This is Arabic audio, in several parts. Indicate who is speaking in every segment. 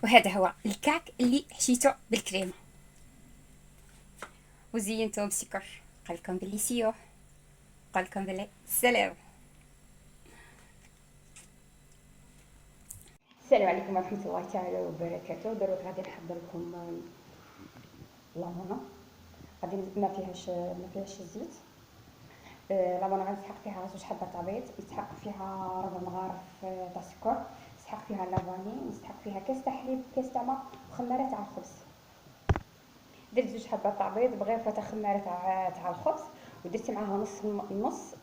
Speaker 1: وهذا هو الكعك اللي حشيته بالكريمه وزينته بسكر. قالكم بلي سيوح، قالكم بلي سلام. السلام عليكم ورحمه الله تعالى وبركاته. دروك غادي نحضر لكم لامونه. غادي ما فيهاش الزيت. لامونه غنسحق فيها 2 حبات بيض، يتحق فيها ربع مغارف تاع السكر، نسحق فيها لافاني، نسحق فيها كاس تاع حليب، كاس تاع ماء، وخماره تاع الخبز. درت 2 حبات تاع بيض بغرفه تاع خماره تاع الخبز، ودرت معاها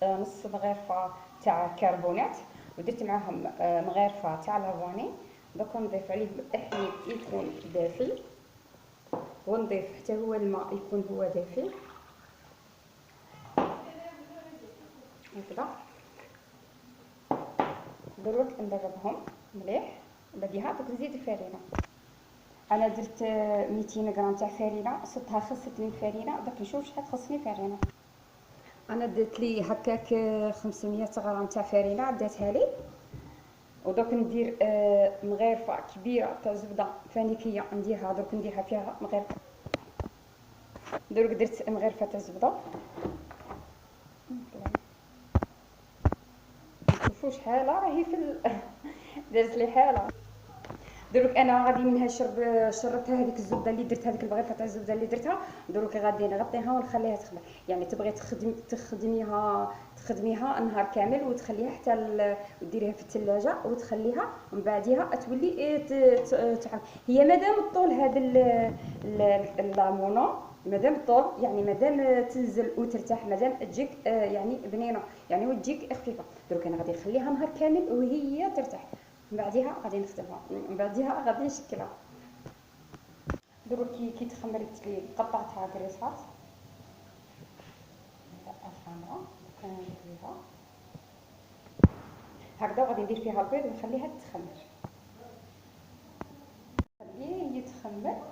Speaker 1: نص مغرفه تاع كربونات، ودرت معاهم مغرفه تاع لافاني. دوك نضيف عليه الحليب يكون دافي، ونضيف حتى هو الماء يكون هو دافي هكذا. دروك نضربهم مليح. بعديها دوك نزيد الفرينه. انا درت 200 غرام تاع فرينه، صدتها خلصت لي الفرينه. دوك نشوف شحال خصني فرينه. انا درت لي هكاك 500 غرام تاع فرينه عداتها لي. ودوك ندير مغرفه كبيره تاع زبده فانيكيه، نديرها فيها مغرفه. دروك درت مغرفه تاع زبده، شوفوا شحال راهي درت لي حاله. دروك انا غادي منها شربتها هذيك الزبده اللي درت، هذيك البغيفه تاع الزبده اللي درتها. دروك غادي نغطيها ونخليها تخمر. يعني تبغي تخدميها نهار كامل وتخليها حتى وديريها في الثلاجه وتخليها، ومن بعديها تولي هي مادام الطول هذا اللامونه، مادام الطول يعني مادام تنزل وترتاح، مادام تجيك يعني بنينه يعني وتجيك خفيفه. دروك انا غادي نخليها نهار كامل وهي ترتاح، من بعديها غادي نخدمها، من بعديها غادي نشكلها. دروك كي تخمرت لي قطعتها كريسات الخضراء كنديرها هكذا، وغادي ندير فيها البيض ونخليها تخمر. خليه يتخمر.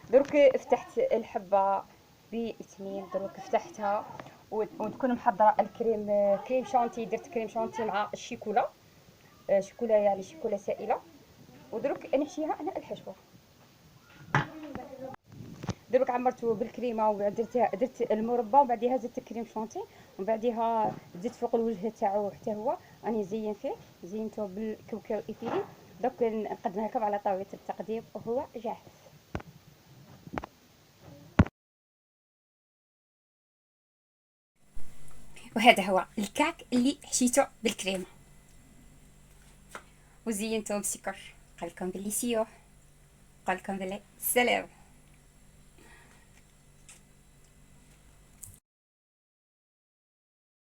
Speaker 1: دروك فتحت الحبه باثنين، دروك فتحتها وتكون محضره كريم شانتي. درت كريم شانتي مع الشيكولا، شيكولا يعني شيكولا سائله. ودروك نحشيها انا الحشوه. دروك عمرته بالكريمه درت المربى، وبعديها زدت كريم شانتي، وبعديها زدت فوق الوجه تاعو حتى هو راني زين فيه، زينته بالكاوكاو ايفيلي. دوك نقدمها لكم على طاوله التقديم وهو جاهز. وهذا هو الكعك اللي حشيته بالكريمه وزينته بسكر. قالكم بلي سيوح، قالكم بلي سلام.